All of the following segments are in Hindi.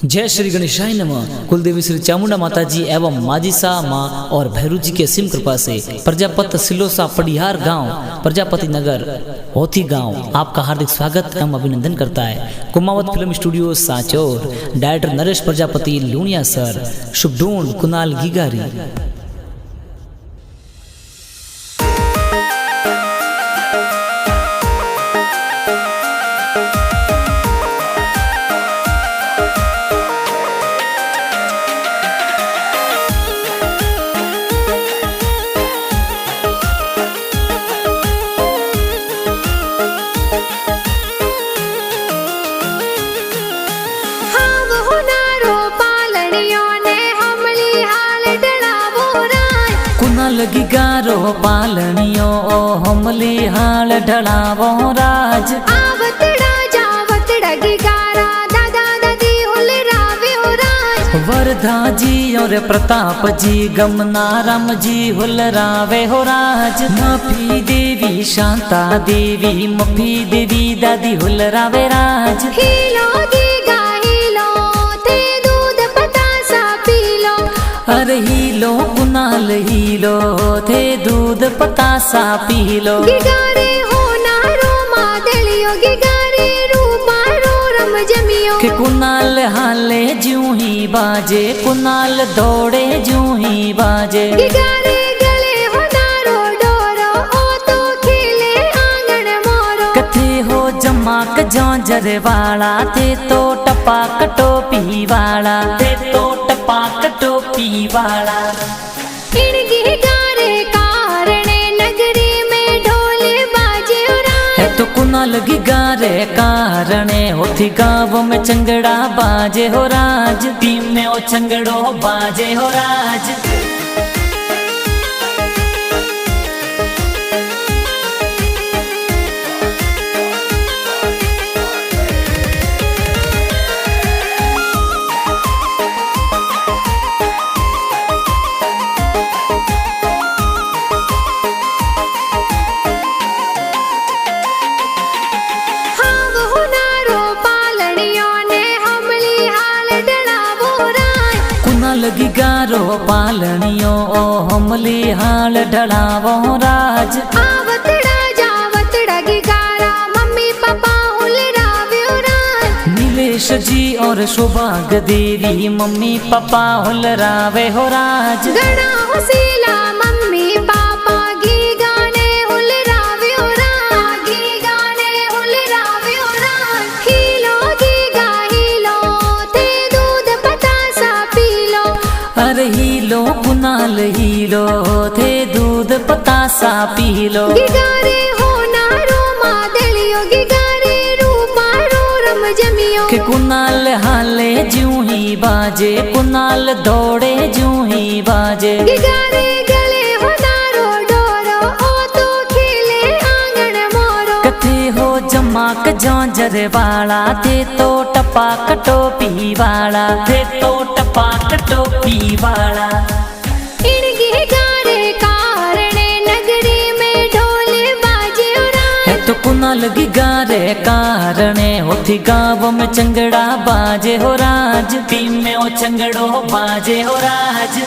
जय श्री गणेशाय नमः। कुलदेवी श्री चामुंडा माता जी एवं माजीसा माँ और भैरू जी के असीम कृपा से प्रजापत सिलोसा पडिहार गांव प्रजापति नगर होती गांव आपका हार्दिक स्वागत एवं अभिनंदन करता है। Kumawat film studio Sanchore, director Naresh Prajapati Luniya sir, शुभ ढूंढ कुणाल गिगारी। लगी गारो पालनियो ओ हमली हाल ढलावो राज आवतड़ा जावतड़ा गिगारा दादा दादी होले रावे हो राज वरदा जी और प्रताप जी गमनाराम जी हुल रावे हो राज मफी देवी शांता देवी मफी देवी दादी हुल रावे राज हीलो गिगा हीलो ते दूध पतासा पीलो अरे हीलो कुनाल हीलो थे दूध पतासा पीलो गिगारे हो नारो मादलियो गिगारे रूपा रो रम जमियो के कुनाल हाले जूं ही बाजे कुनाल दौड़े जूं ही बाजे गिगारे गले हो नारो डोरो ओ तो खेले आंगन मोरो कथे हो जमाक जौंजर वाला थे तो टपाक टोपी वाला थे तो टपाक टोपी वाला इनकी गारे कारणे नगरी में ढोल बाजे है तो कुनाल गिगारे कारणे होती गाँव में चंगड़ा बाजे हो राज टीम में ओ चंगड़ो बाजे हो राज लगी गारो पालनियो ओ हमली हाल ढलावो राज आवतड़ा जावतड़ा गिगारा मम्मी पापा हुल रावे हो राज नीलेश जी और सौभाग देवी मम्मी पापा हुल रावे हो राज गणा हुसीला मम्मी पापा गी गाने हुल रावे हो राज गी गाने हुल रावे हो राज हीलो गिगा हीलो ते दूध पतासा पीलो अरे हीलो कुनाल हीलो थे दूध पतासा पीलो गिगारे हो नारो मादलियो गिगारे रूपा रो रम जमियो के कुनाल हाले जूं ही बाजे कुनाल दौड़े जूं ही बाजे गिगारे गले हो नारो डोरो ओ तो खेले आंगन मोरो कथे हो जमाक जौंजर वाला थे तो टपाक टोपी वाला थे तो टपाक टोपी वाला इनकी गारे कारणे नगरी में ढोल बाजे हो राज है तो कुनाल गिगारे कारणे होती गाँव में चंगड़ा बाजे हो राज टीम में ओ चंगड़ो बाजे हो राज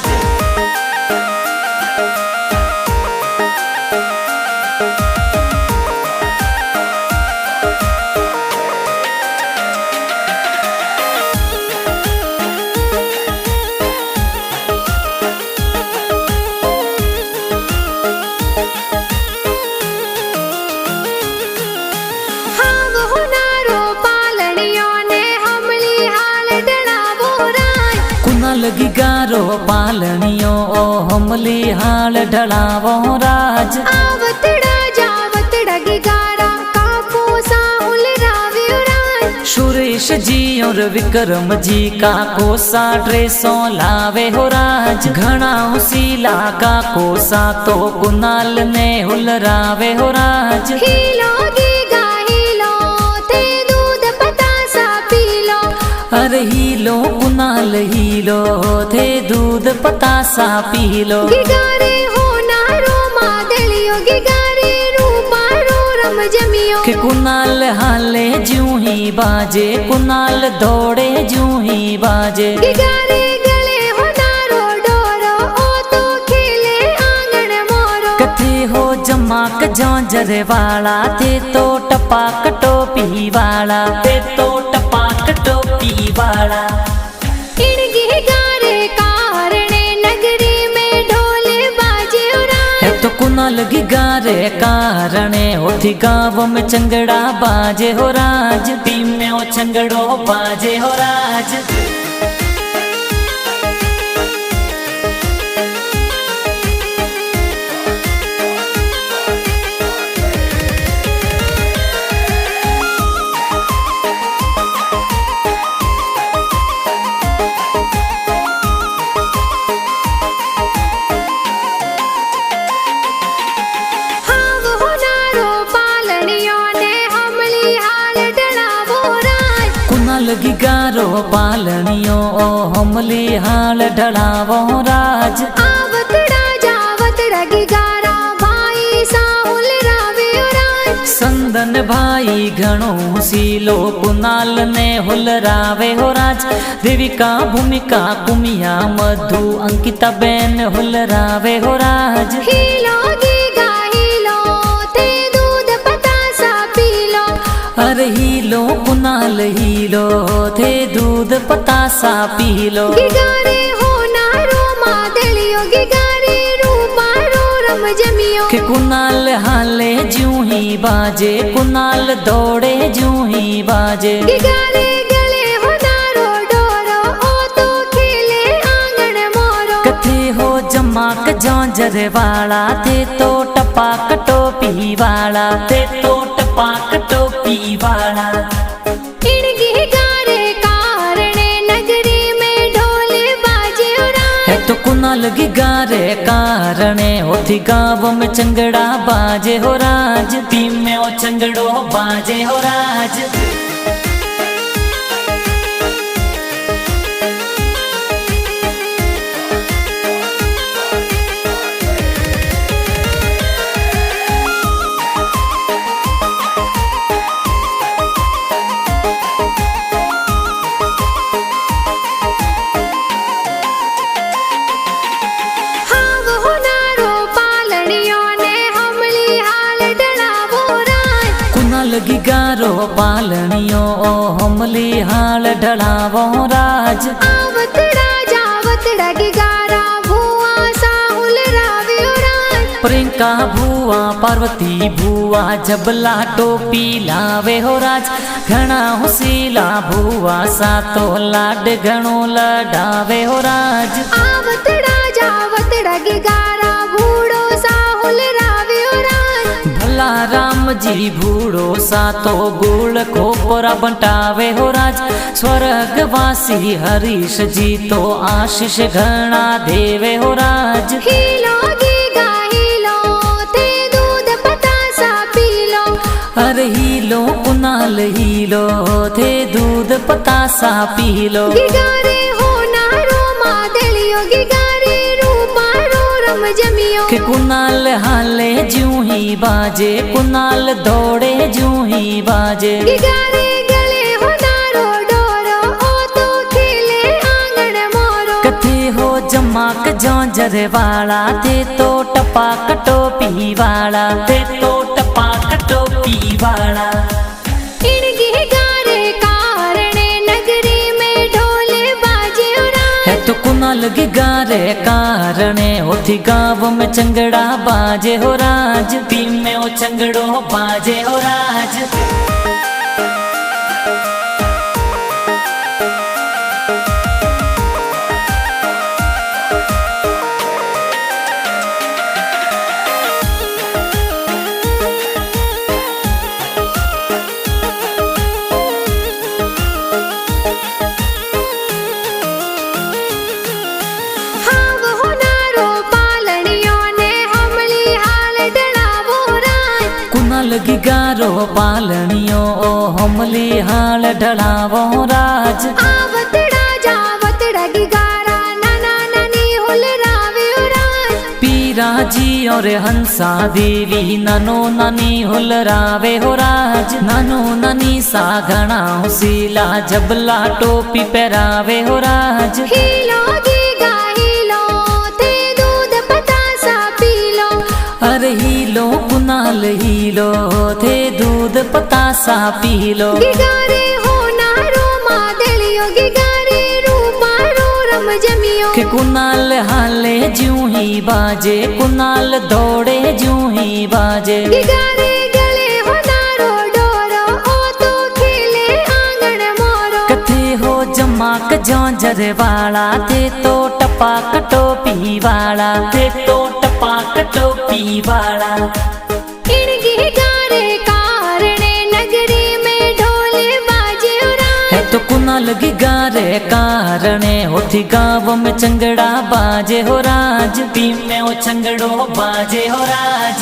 लगी गारो पालनियो ओ हमली हाल ढलावो राज आवतड़ा जावतड़ा गिगारा काको सा हुल रावे हो राज सुरेश जी और विक्रम जी का कोसा ड्रेसों लावे हो राज घना उसीला का कोसा तो कुनाल ने हुल रावे हो राज हीलो गिगा हीलो ते दूध पतासा पीलो अरे हीलो कुनाल हीलो थे दूध पतासा पीलो गिगारे हो नारो मादलियो गिगारे रूपा रो रम जमियो के कुनाल हाले जूं ही बाजे, कुनाल दौड़े जूं ही बाजे। गिगारे गले होनारो डोरो ओ तो खेले आंगन मोरो। कथे हो जमाक झांझर वाला, थे तो टपाक टोपी वाला, थे तो टपाक टोपी वाला। इन गिगारे कारणे नगरी में ढोल बाजे है तो कुनाल गिगारे कारणे होती गाँव में चंगड़ा बाजे हो राज, टीम में ओ चंगड़ो बाजे हो राज। गिगारो पालनियो ओ हमली हाल ढलावो राज। आवतड़ा जावतड़ा गिगारा भाई साहुल रावे राज। संदन भाई घणो सीलो कुनाल ने हुलरावे हो राज। देविका भूमिका कुमिया मधु अंकिता बेन हुलरावे हो राज। हीलो गीगा हीलो ते दूध पतासा पीलो। अरे हीलो कुनाल हीलो थे दूध पतासा पीलो। गिगारे हो नारो मादलियो गिगारे रूपा रो रम जमियो के कुनाल हाले जूं ही बाजे, कुनाल दौड़े जूं ही बाजे। गिगारे गले हो नारो डोरो ओ तो खेले आंगन मोरो। कथे हो जमाक झांझर वाला, थे तो टपाक टोपी वाला, थे तो टपाक टोपी वाला। इन गिगारे कारणे नगरी में ढोल बाजे है तो कुनाल गिगारे कारणे होती गाँव में चंगड़ा बाजे हो राज, टीम में ओ चंगड़ो बाजे हो राज। गिगारो पालनियो ओ हमली हाल ढलावो राज। आवतड़ा जावतड़ा गिगारा भुआ साहुल रावे राज। प्रियंका भुआ पार्वती भुआ जबला टोपी लावे हो राज। घना हुसीला भुआ सातो लाड घणो लडावे हो राज। आवतड़ा जावतड़ा गिगारा भूड़ो साहुल रावे राज। भला राम जी भूड़ो सातो गुड़ खोपरा बंटावे हो राज। स्वर्गवासी हरीश जी तो आशीष घना देवे हो राज। हीलो गीगा हीलो ते दूध पतासा पीलो। अरे हीलो कुनाल हीलो थे दूध पतासा पीलो। गिगारे हो नारो मादलियो गिगारे रूपा रो रम जमियो के कुनाल हाले जूं ही बाजे, कुनाल दौड़े जूं ही बाजे। गिगारे गले हो नारो डोरो ओ तो खेले आंगन मोरो। कथे हो जमाक झांझर वाला, थे तो टपाक टोपी वाला, थे तो टपाक टोपी वाला। इन गिगारे कारणे नगरी में ढोल बाजे राज। है तो कुनाल गिगारे कारणे होती गाँव में चंगड़ा बाजे हो राज, टीम में ओ चंगड़ो बाजे हो राज। गिगारो पालनियो ओ हमली हाल ढलावो राज। आवतड़ा जावतड़ा गिगारा नाना नानी हुल रावे राज। पीरा जी और हंसा देवी नानो नानी हुलरावे हो राज। नानो नानी सा घना हुसीला जबला टोपी पहरावे हो राज। हीलो गीगा हीलो थे दूध पतासा पी लो। अरे हीलो कुनाल हीलो थे दूध पतासा पी लो। गिगारे हो नारो मादलियो गिगारे रूपा रो रम जमियो। के कुनाल हाले ज्यों ही बाजे कुनाल दौड़े ज्यों ही बाजे। गिगारे गले हो नारो डोरो ओ तो खेले आंगन मोरो। कथे हो जमाक जौंजर वाला थे तो टपाक टोपी वाला थे तो टपाक टोपी वाला। इन गिगारे कारणे नगरी में ढोल बाजे उराज। है तो कुनाल गिगारे कारणे होती गाँव में चंगड़ा बाजे हो राज। पी में वो चंगड़ो बाजे हो राज।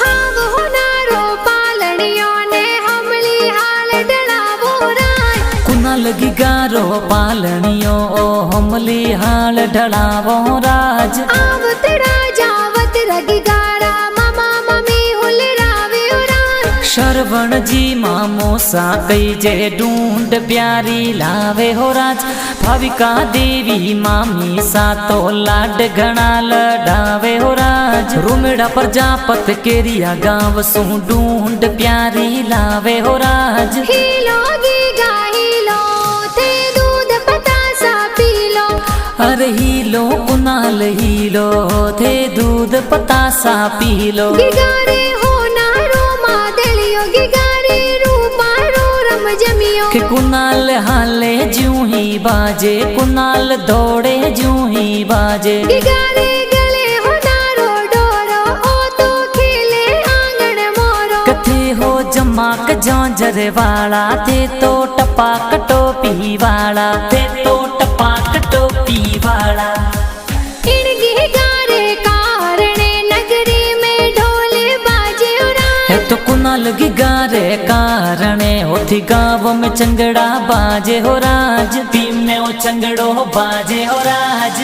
हाँ वो नारो पालनियों ने हमली हाल डलावो राज। कुनाल गिगारो पालनियो ओ हमली हाल ढलावो राज। आवत राजावत रगिगारा मामा मम्मी हुलरावे उराज। श्रवण जी मामो सा कई जे ढूंढ प्यारी लावे हो राज। भाविका देवी मामी सा तो लाड घना लडावे हो राज। रुमेड़ा प्रजापत केरिया गाँव सू ढूंढ प्यारी लावे हो राज। हीलो गीगा हीलो थे दूध पतासा पी लो। अरे हीलो कुनाल हीलो थे दूध पतासा पी लो। गिगारे हो नारो मादलियो गिगारे रूपा रो रम जमियो। के कुनाल हाले ज्यों ही बाजे कुनाल दौड़े ज्यों ही बाजे। गिगारे गले हो नारो डोरो ओ तो खेले आंगन मोरो। कथे हो जमाक जौंजर वाला थे तो टपाक टोपी वाला थे तो टपाक टोपी वाला। इन गिगारे कारणे नगरी में ढोल बाजे उराज। है तो कुनाल गिगारे कारणे होती गाँव में चंगड़ा बाजे हो राज। पी में वो चंगड़ो बाजे हो राज।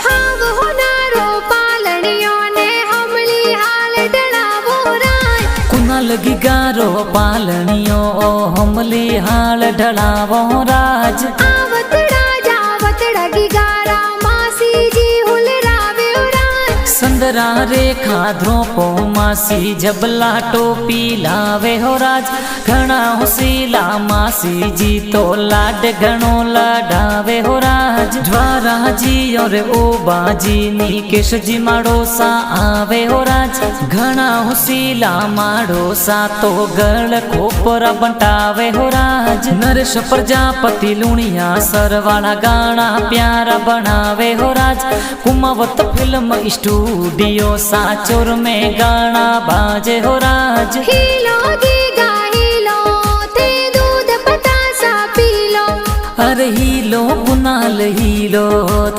हाँ वो नारो पालनियों ने हमली हाल डलावो राज। कुनाल गिगारो पालनियो ओ हमली हाल ढलावो राज। आवत राजावत रगिगारा मासी जी हुलरावे उराज। संदरा रेखा ध्रोपो मासी जबला टोपी लावे हो राज। घना हुसीला मासी जी तो लाड घणो लडावे हो राज। ज्वारा जी और ओबा जी निकेश जी माड़ो सा आवे हो राज। घना हुसीला माड़ो सा तो गल खोपरा बंटावे हो राज। नरेश प्रजापति लुणिया सरवाला गाना प्यारा बनावे हो राज। कुमावत फिल्म स्टूडियो साचोर में गाना बाजे हो राज। हीलो गीगा हीलो थे दूध पतासा पी लो। अरे हीलो कुनाल हीलो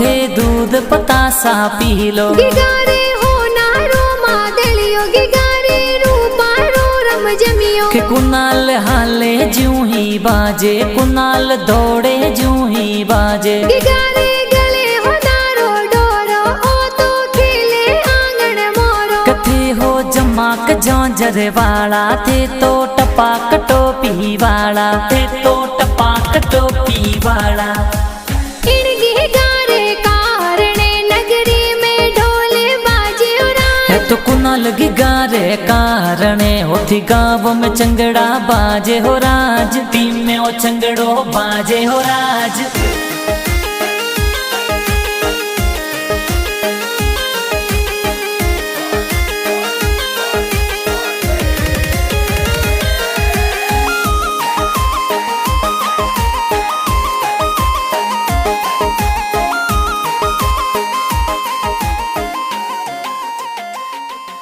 थे दूध पतासा पी लो। गिगारे हो नारो मादलियो गिगारे रूपा रो रम जमियो। के कुनाल हाले ज्यों ही बाजे कुनाल दौड़े ज्यों ही बाजे। गिगारे गले हो नारो डोरो ओ तो खेले आंगन मोरो। कथे हो जमाक जौंजर वाला थे तो टपाक टोपी वाला थे तो टपाक टोपी वाला। इन गिगारे कारणे नगरी में ढोल बाजे उराज। है तो कुनाल गिगारे कारणे होती गाँव में चंगड़ा बाजे हो राज। पी में वो चंगड़ो बाजे हो राज।